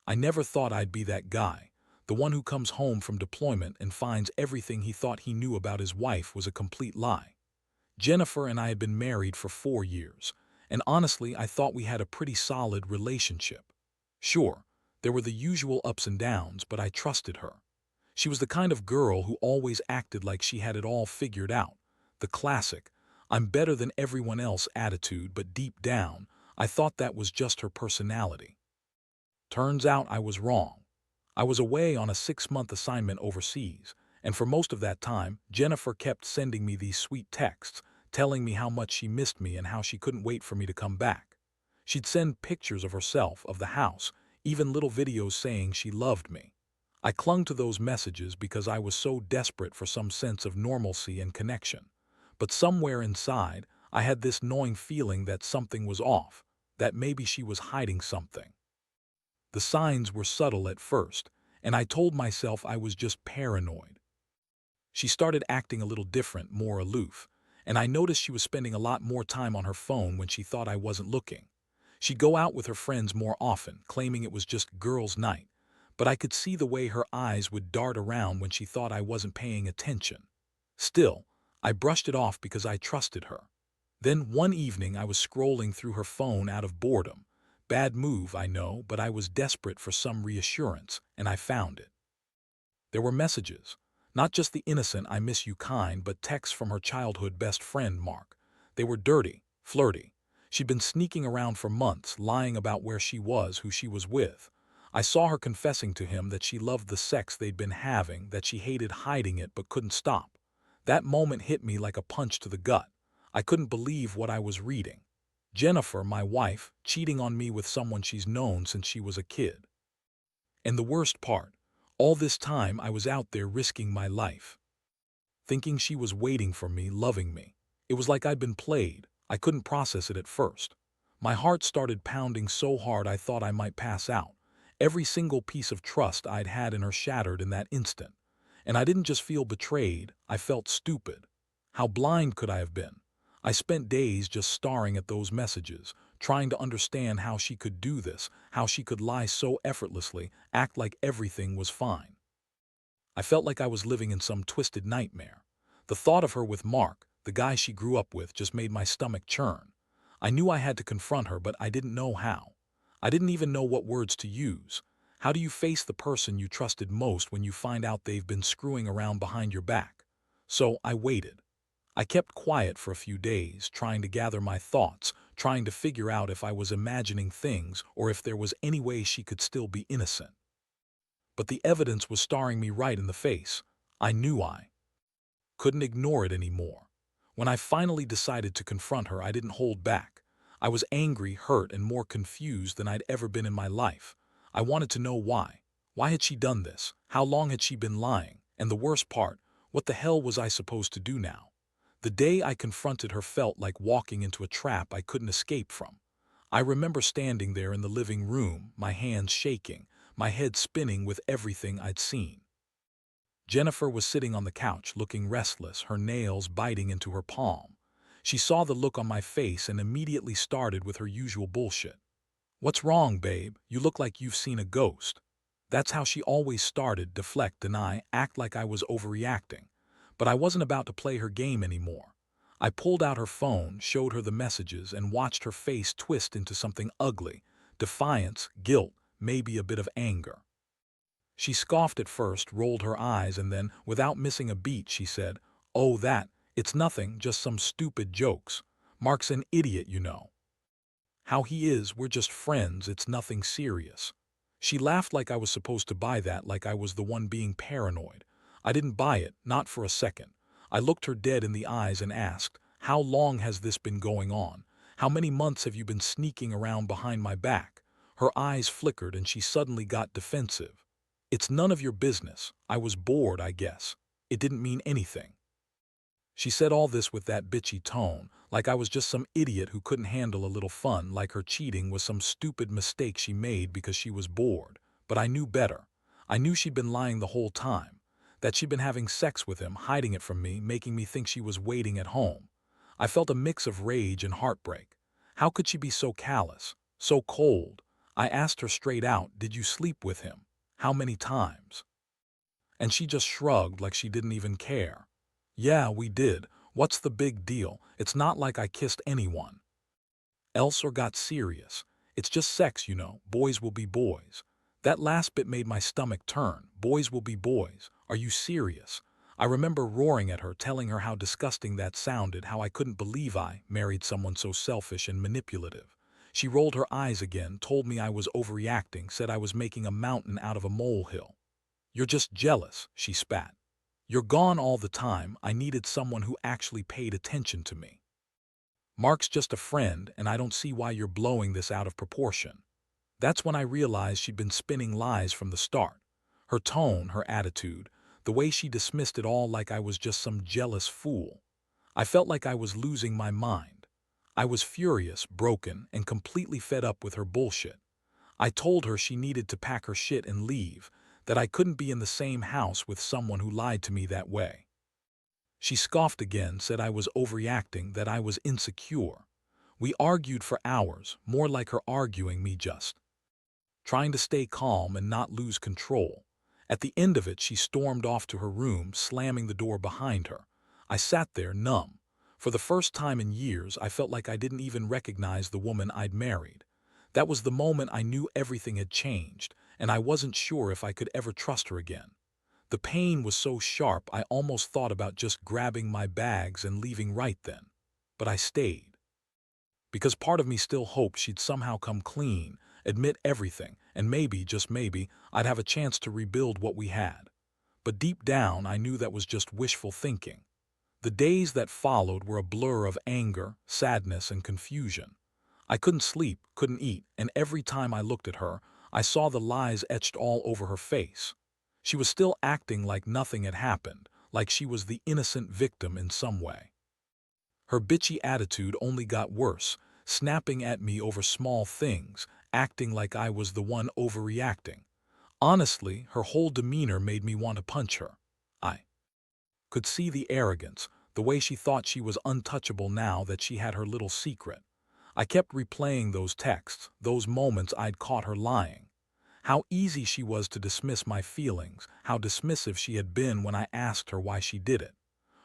I never thought I'd be that guy, the one who comes home from deployment and finds everything he thought he knew about his wife was a complete lie. Jennifer and I had been married for 4 years, and honestly, I thought we had a pretty solid relationship. Sure, there were the usual ups and downs, but I trusted her. She was the kind of girl who always acted like she had it all figured out. The classic, I'm better than everyone else attitude, but deep down, I thought that was just her personality. Turns out I was wrong. I was away on a 6-month assignment overseas, and for most of that time, Jennifer kept sending me these sweet texts, telling me how much she missed me and how she couldn't wait for me to come back. She'd send pictures of herself, of the house, even little videos saying she loved me. I clung to those messages because I was so desperate for some sense of normalcy and connection. But somewhere inside, I had this gnawing feeling that something was off, that maybe she was hiding something. The signs were subtle at first, and I told myself I was just paranoid. She started acting a little different, more aloof, and I noticed she was spending a lot more time on her phone when she thought I wasn't looking. She'd go out with her friends more often, claiming it was just girls' night, but I could see the way her eyes would dart around when she thought I wasn't paying attention. Still, I brushed it off because I trusted her. Then one evening I was scrolling through her phone out of boredom. Bad move, I know, but I was desperate for some reassurance, and I found it. There were messages. Not just the innocent "I miss you" kind, but texts from her childhood best friend, Mark. They were dirty, flirty. She'd been sneaking around for months, lying about where she was, who she was with. I saw her confessing to him that she loved the sex they'd been having, that she hated hiding it but couldn't stop. That moment hit me like a punch to the gut. I couldn't believe what I was reading. Jennifer, my wife, cheating on me with someone she's known since she was a kid. And the worst part, all this time I was out there risking my life, thinking she was waiting for me, loving me. It was like I'd been played. I couldn't process it at first. My heart started pounding so hard I thought I might pass out. Every single piece of trust I'd had in her shattered in that instant. And I didn't just feel betrayed, I felt stupid. How blind could I have been? I spent days just staring at those messages, trying to understand how she could do this, how she could lie so effortlessly, act like everything was fine. I felt like I was living in some twisted nightmare. The thought of her with Mark, the guy she grew up with, just made my stomach churn. I knew I had to confront her, but I didn't know how. I didn't even know what words to use. How do you face the person you trusted most when you find out they've been screwing around behind your back? So I waited. I kept quiet for a few days, trying to gather my thoughts, trying to figure out if I was imagining things or if there was any way she could still be innocent. But the evidence was staring me right in the face. I knew I couldn't ignore it anymore. When I finally decided to confront her, I didn't hold back. I was angry, hurt, and more confused than I'd ever been in my life. I wanted to know why. Why had she done this? How long had she been lying? And the worst part, what the hell was I supposed to do now? The day I confronted her felt like walking into a trap I couldn't escape from. I remember standing there in the living room, my hands shaking, my head spinning with everything I'd seen. Jennifer was sitting on the couch, looking restless, her nails biting into her palm. She saw the look on my face and immediately started with her usual bullshit. "What's wrong, babe? You look like you've seen a ghost." That's how she always started, deflect, deny, act like I was overreacting. But I wasn't about to play her game anymore. I pulled out her phone, showed her the messages, and watched her face twist into something ugly. Defiance, guilt, maybe a bit of anger. She scoffed at first, rolled her eyes, and then, without missing a beat, she said, "Oh, it's nothing, just some stupid jokes. Mark's an idiot, you know. How he is, we're just friends, it's nothing serious." She laughed like I was supposed to buy that, like I was the one being paranoid. I didn't buy it, not for a second. I looked her dead in the eyes and asked, "How long has this been going on? How many months have you been sneaking around behind my back?" Her eyes flickered and she suddenly got defensive. "It's none of your business. I was bored, I guess. It didn't mean anything." She said all this with that bitchy tone, like I was just some idiot who couldn't handle a little fun, like her cheating was some stupid mistake she made because she was bored. But I knew better. I knew she'd been lying the whole time, that she'd been having sex with him, hiding it from me, making me think she was waiting at home. I felt a mix of rage and heartbreak. How could she be so callous, so cold? I asked her straight out, "Did you sleep with him? How many times?" And she just shrugged like she didn't even care. "Yeah, we did. What's the big deal? It's not like I kissed anyone else or got serious. It's just sex, you know. Boys will be boys." That last bit made my stomach turn. Boys will be boys. Are you serious? I remember roaring at her, telling her how disgusting that sounded, how I couldn't believe I married someone so selfish and manipulative. She rolled her eyes again, told me I was overreacting, said I was making a mountain out of a molehill. "You're just jealous," she spat. "You're gone all the time. I needed someone who actually paid attention to me. Mark's just a friend, and I don't see why you're blowing this out of proportion." That's when I realized she'd been spinning lies from the start. Her tone, her attitude, the way she dismissed it all like I was just some jealous fool. I felt like I was losing my mind. I was furious, broken, and completely fed up with her bullshit. I told her she needed to pack her shit and leave, that I couldn't be in the same house with someone who lied to me that way. She scoffed again, said I was overreacting, that I was insecure. We argued for hours, more like her arguing me, just trying to stay calm and not lose control. At the end of it, she stormed off to her room, slamming the door behind her. I sat there, numb. For the first time in years, I felt like I didn't even recognize the woman I'd married. That was the moment I knew everything had changed, and I wasn't sure if I could ever trust her again. The pain was so sharp I almost thought about just grabbing my bags and leaving right then. But I stayed. Because part of me still hoped she'd somehow come clean, admit everything, and maybe, just maybe, I'd have a chance to rebuild what we had. But deep down, I knew that was just wishful thinking. The days that followed were a blur of anger, sadness, and confusion. I couldn't sleep, couldn't eat, and every time I looked at her, I saw the lies etched all over her face. She was still acting like nothing had happened, like she was the innocent victim in some way. Her bitchy attitude only got worse, snapping at me over small things, acting like I was the one overreacting. Honestly, her whole demeanor made me want to punch her. I could see the arrogance, the way she thought she was untouchable now that she had her little secret. I kept replaying those texts, those moments I'd caught her lying. How easy she was to dismiss my feelings, how dismissive she had been when I asked her why she did it.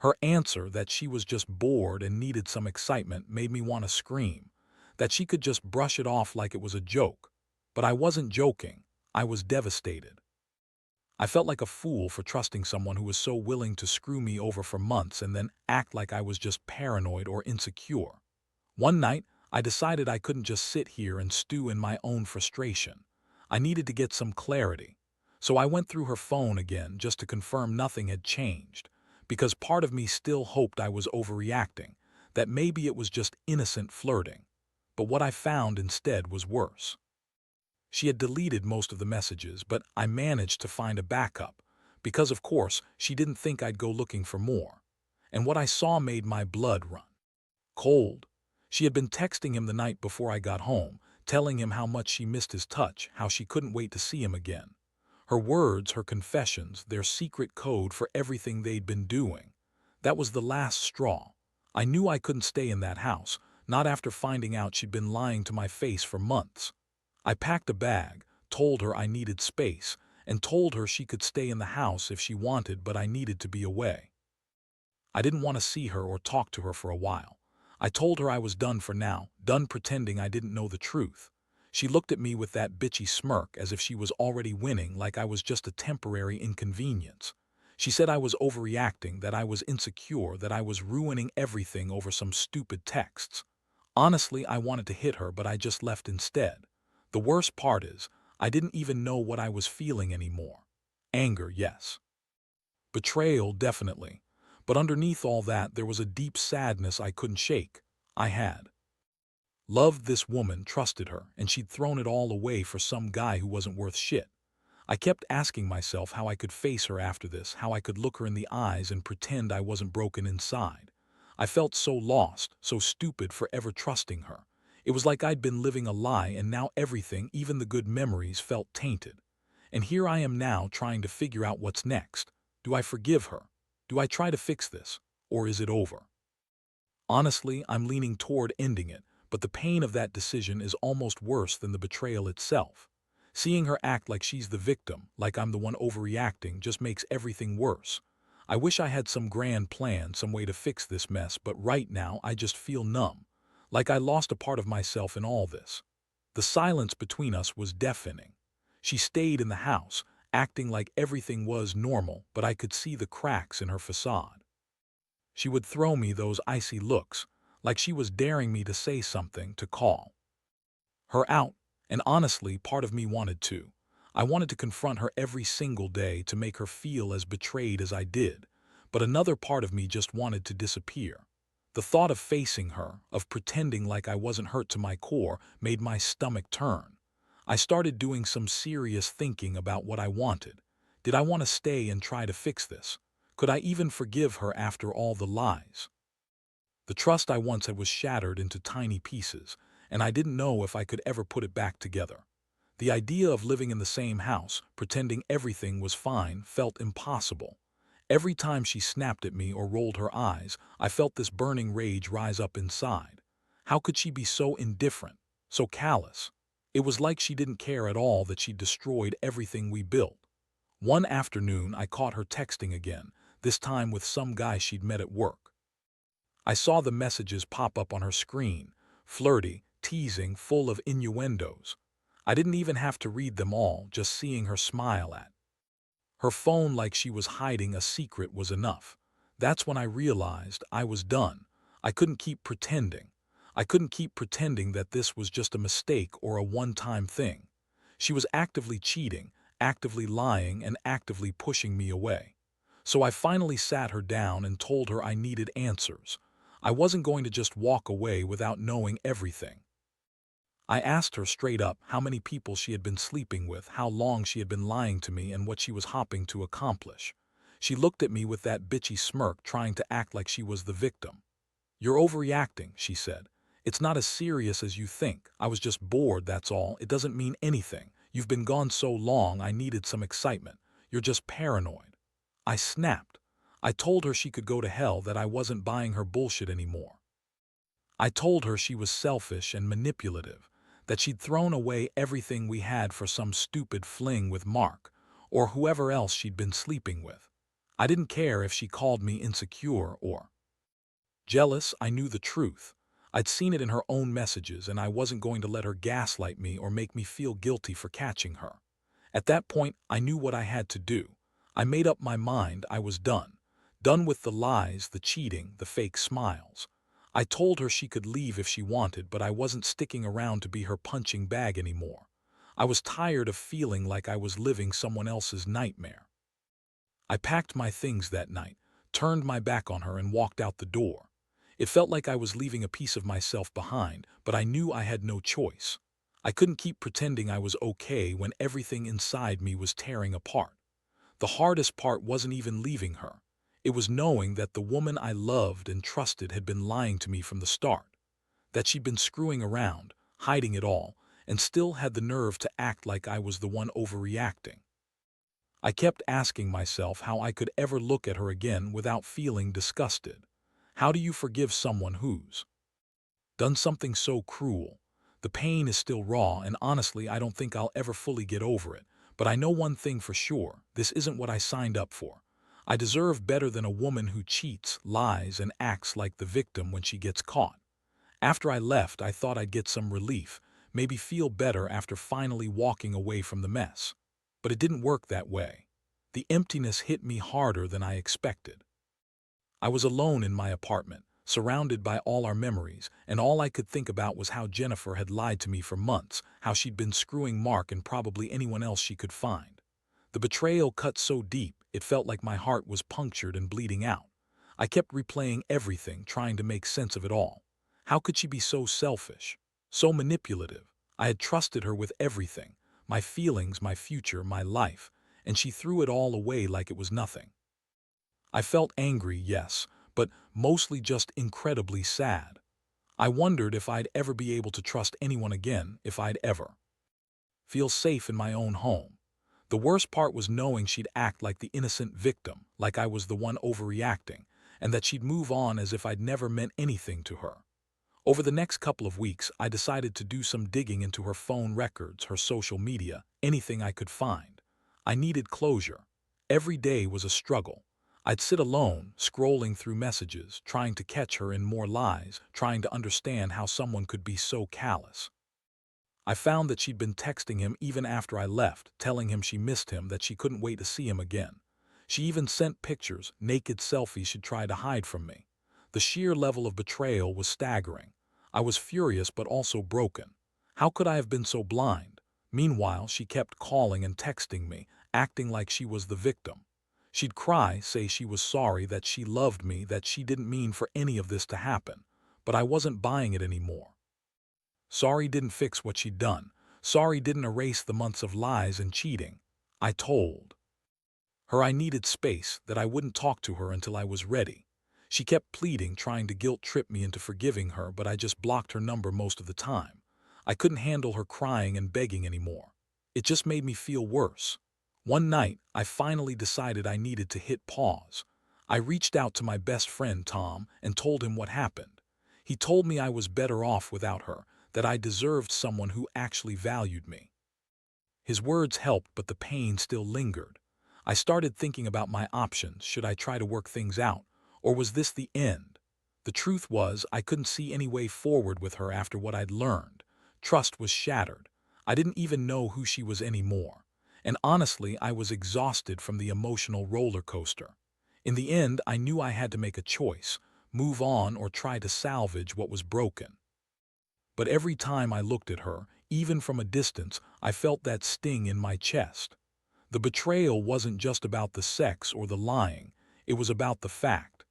Her answer, that she was just bored and needed some excitement, made me want to scream. That she could just brush it off like it was a joke. But I wasn't joking. I was devastated. I felt like a fool for trusting someone who was so willing to screw me over for months and then act like I was just paranoid or insecure. One night, I decided I couldn't just sit here and stew in my own frustration. I needed to get some clarity. So I went through her phone again just to confirm nothing had changed, because part of me still hoped I was overreacting, that maybe it was just innocent flirting. But what I found instead was worse. She had deleted most of the messages, but I managed to find a backup, because of course she didn't think I'd go looking for more. And what I saw made my blood run cold. She had been texting him the night before I got home, telling him how much she missed his touch, how she couldn't wait to see him again. Her words, her confessions, their secret code for everything they'd been doing. That was the last straw. I knew I couldn't stay in that house, not after finding out she'd been lying to my face for months. I packed a bag, told her I needed space, and told her she could stay in the house if she wanted, but I needed to be away. I didn't want to see her or talk to her for a while. I told her I was done for now, done pretending I didn't know the truth. She looked at me with that bitchy smirk as if she was already winning, like I was just a temporary inconvenience. She said I was overreacting, that I was insecure, that I was ruining everything over some stupid texts. Honestly, I wanted to hit her, but I just left instead. The worst part is, I didn't even know what I was feeling anymore. Anger, yes. Betrayal, definitely. But underneath all that, there was a deep sadness I couldn't shake. I had loved this woman, trusted her, and she'd thrown it all away for some guy who wasn't worth shit. I kept asking myself how I could face her after this, how I could look her in the eyes and pretend I wasn't broken inside. I felt so lost, so stupid for ever trusting her. It was like I'd been living a lie, and now everything, even the good memories, felt tainted. And here I am now trying to figure out what's next. Do I forgive her? Do I try to fix this? Or is it over? Honestly, I'm leaning toward ending it, but the pain of that decision is almost worse than the betrayal itself. Seeing her act like she's the victim, like I'm the one overreacting, just makes everything worse. I wish I had some grand plan, some way to fix this mess, but right now I just feel numb, like I lost a part of myself in all this. The silence between us was deafening. She stayed in the house, acting like everything was normal, but I could see the cracks in her facade. She would throw me those icy looks, like she was daring me to say something, to call her out, and honestly, part of me wanted to. I wanted to confront her every single day to make her feel as betrayed as I did, but another part of me just wanted to disappear. The thought of facing her, of pretending like I wasn't hurt to my core, made my stomach turn. I started doing some serious thinking about what I wanted. Did I want to stay and try to fix this? Could I even forgive her after all the lies? The trust I once had was shattered into tiny pieces, and I didn't know if I could ever put it back together. The idea of living in the same house, pretending everything was fine, felt impossible. Every time she snapped at me or rolled her eyes, I felt this burning rage rise up inside. How could she be so indifferent, so callous? It was like she didn't care at all that she'd destroyed everything we built. One afternoon, I caught her texting again, this time with some guy she'd met at work. I saw the messages pop up on her screen, flirty, teasing, full of innuendos. I didn't even have to read them all, just seeing her smile at her phone like she was hiding a secret was enough. That's when I realized I was done. I couldn't keep pretending. I couldn't keep pretending that this was just a mistake or a one-time thing. She was actively cheating, actively lying, and actively pushing me away. So I finally sat her down and told her I needed answers. I wasn't going to just walk away without knowing everything. I asked her straight up how many people she had been sleeping with, how long she had been lying to me, and what she was hoping to accomplish. She looked at me with that bitchy smirk, trying to act like she was the victim. "You're overreacting," she said. "It's not as serious as you think. I was just bored, that's all. It doesn't mean anything. You've been gone so long, I needed some excitement. You're just paranoid." I snapped. I told her she could go to hell, that I wasn't buying her bullshit anymore. I told her she was selfish and manipulative, that she'd thrown away everything we had for some stupid fling with Mark, or whoever else she'd been sleeping with. I didn't care if she called me insecure or jealous. I knew the truth. I'd seen it in her own messages, and I wasn't going to let her gaslight me or make me feel guilty for catching her. At that point, I knew what I had to do. I made up my mind. I was done. Done with the lies, the cheating, the fake smiles. I told her she could leave if she wanted, but I wasn't sticking around to be her punching bag anymore. I was tired of feeling like I was living someone else's nightmare. I packed my things that night, turned my back on her, and walked out the door. It felt like I was leaving a piece of myself behind, but I knew I had no choice. I couldn't keep pretending I was okay when everything inside me was tearing apart. The hardest part wasn't even leaving her. It was knowing that the woman I loved and trusted had been lying to me from the start, that she'd been screwing around, hiding it all, and still had the nerve to act like I was the one overreacting. I kept asking myself how I could ever look at her again without feeling disgusted. How do you forgive someone who's done something so cruel? The pain is still raw, and honestly, I don't think I'll ever fully get over it. But I know one thing for sure: this isn't what I signed up for. I deserve better than a woman who cheats, lies, and acts like the victim when she gets caught. After I left, I thought I'd get some relief, maybe feel better after finally walking away from the mess. But it didn't work that way. The emptiness hit me harder than I expected. I was alone in my apartment, surrounded by all our memories, and all I could think about was how Jennifer had lied to me for months, how she'd been screwing Mark and probably anyone else she could find. The betrayal cut so deep, it felt like my heart was punctured and bleeding out. I kept replaying everything, trying to make sense of it all. How could she be so selfish, so manipulative? I had trusted her with everything, my feelings, my future, my life, and she threw it all away like it was nothing. I felt angry, yes, but mostly just incredibly sad. I wondered if I'd ever be able to trust anyone again, if I'd ever feel safe in my own home. The worst part was knowing she'd act like the innocent victim, like I was the one overreacting, and that she'd move on as if I'd never meant anything to her. Over the next couple of weeks, I decided to do some digging into her phone records, her social media, anything I could find. I needed closure. Every day was a struggle. I'd sit alone, scrolling through messages, trying to catch her in more lies, trying to understand how someone could be so callous. I found that she'd been texting him even after I left, telling him she missed him, that she couldn't wait to see him again. She even sent pictures, naked selfies she'd tried to hide from me. The sheer level of betrayal was staggering. I was furious but also broken. How could I have been so blind? Meanwhile, she kept calling and texting me, acting like she was the victim. She'd cry, say she was sorry, that she loved me, that she didn't mean for any of this to happen. But I wasn't buying it anymore. Sorry didn't fix what she'd done. Sorry didn't erase the months of lies and cheating. I told her I needed space, that I wouldn't talk to her until I was ready. She kept pleading, trying to guilt-trip me into forgiving her, but I just blocked her number most of the time. I couldn't handle her crying and begging anymore. It just made me feel worse. One night, I finally decided I needed to hit pause. I reached out to my best friend, Tom, and told him what happened. He told me I was better off without her, that I deserved someone who actually valued me. His words helped, but the pain still lingered. I started thinking about my options. Should I try to work things out, or was this the end? The truth was, I couldn't see any way forward with her after what I'd learned. Trust was shattered. I didn't even know who she was anymore. And honestly, I was exhausted from the emotional roller coaster. In the end, I knew I had to make a choice, move on or try to salvage what was broken. But every time I looked at her, even from a distance, I felt that sting in my chest. The betrayal wasn't just about the sex or the lying, it was about the fact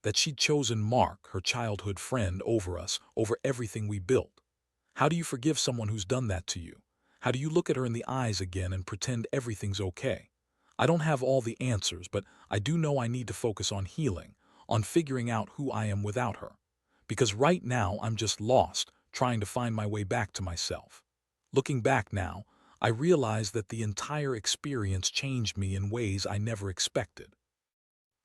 that she'd chosen Mark, her childhood friend, over us, over everything we built. How do you forgive someone who's done that to you? How do you look at her in the eyes again and pretend everything's okay? I don't have all the answers, but I do know I need to focus on healing, on figuring out who I am without her. Because right now I'm just lost, trying to find my way back to myself. Looking back now, I realize that the entire experience changed me in ways I never expected.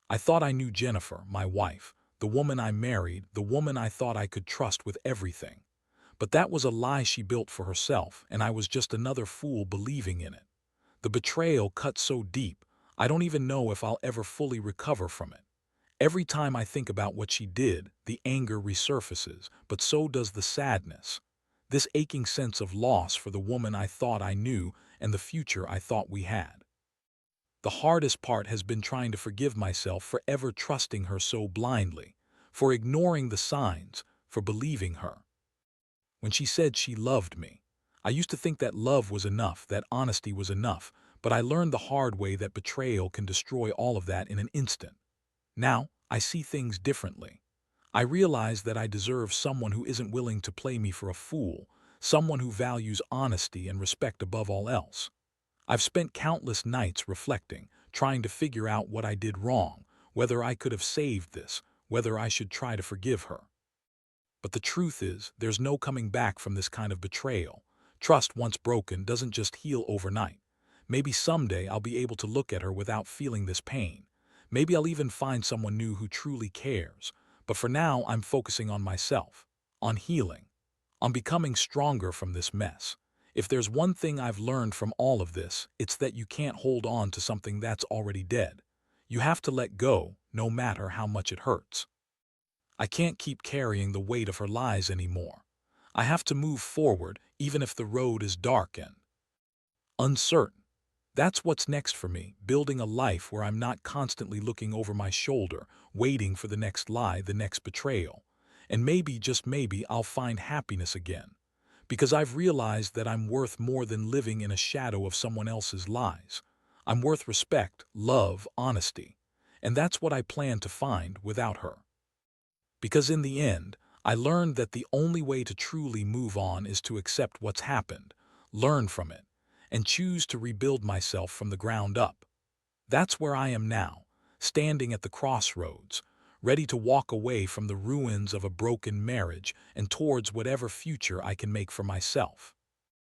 I thought I knew Jennifer, my wife, the woman I married, the woman I thought I could trust with everything. But that was a lie she built for herself, and I was just another fool believing in it. The betrayal cut so deep, I don't even know if I'll ever fully recover from it. Every time I think about what she did, the anger resurfaces, but so does the sadness. This aching sense of loss for the woman I thought I knew and the future I thought we had. The hardest part has been trying to forgive myself for ever trusting her so blindly, for ignoring the signs, for believing her. When she said she loved me, I used to think that love was enough, that honesty was enough, but I learned the hard way that betrayal can destroy all of that in an instant. Now, I see things differently. I realize that I deserve someone who isn't willing to play me for a fool, someone who values honesty and respect above all else. I've spent countless nights reflecting, trying to figure out what I did wrong, whether I could have saved this, whether I should try to forgive her. But the truth is, there's no coming back from this kind of betrayal. Trust once broken doesn't just heal overnight. Maybe someday I'll be able to look at her without feeling this pain. Maybe I'll even find someone new who truly cares. But for now, I'm focusing on myself, on healing, on becoming stronger from this mess. If there's one thing I've learned from all of this, it's that you can't hold on to something that's already dead. You have to let go, no matter how much it hurts. I can't keep carrying the weight of her lies anymore. I have to move forward, even if the road is dark and uncertain. That's what's next for me, building a life where I'm not constantly looking over my shoulder, waiting for the next lie, the next betrayal. And maybe, just maybe, I'll find happiness again. Because I've realized that I'm worth more than living in a shadow of someone else's lies. I'm worth respect, love, honesty. And that's what I plan to find without her. Because in the end, I learned that the only way to truly move on is to accept what's happened, learn from it, and choose to rebuild myself from the ground up. That's where I am now, standing at the crossroads, ready to walk away from the ruins of a broken marriage and towards whatever future I can make for myself.